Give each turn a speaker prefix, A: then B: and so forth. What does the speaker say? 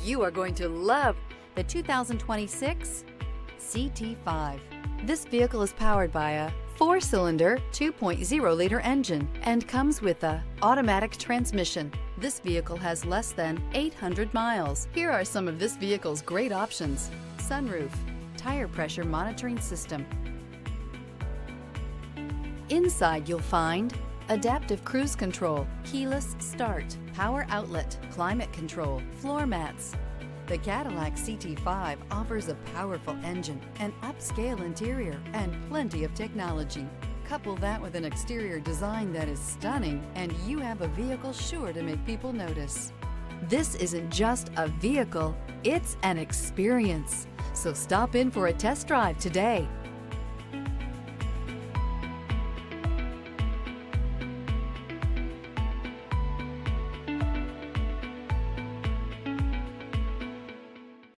A: You are going to love the 2026 CT5. This vehicle is powered by a 4-cylinder, 2.0-liter engine and comes with a automatic transmission. This vehicle has less than 800 miles. Here are some of this vehicle's great options: sunroof, tire pressure monitoring system. Inside you'll find adaptive cruise control, keyless start, power outlet, climate control, floor mats. The Cadillac CT5 offers a powerful engine, an upscale interior, and plenty of technology. Couple that with an exterior design that is stunning, and you have a vehicle sure to make people notice. This isn't just a vehicle, it's an experience. So stop in for a test drive today.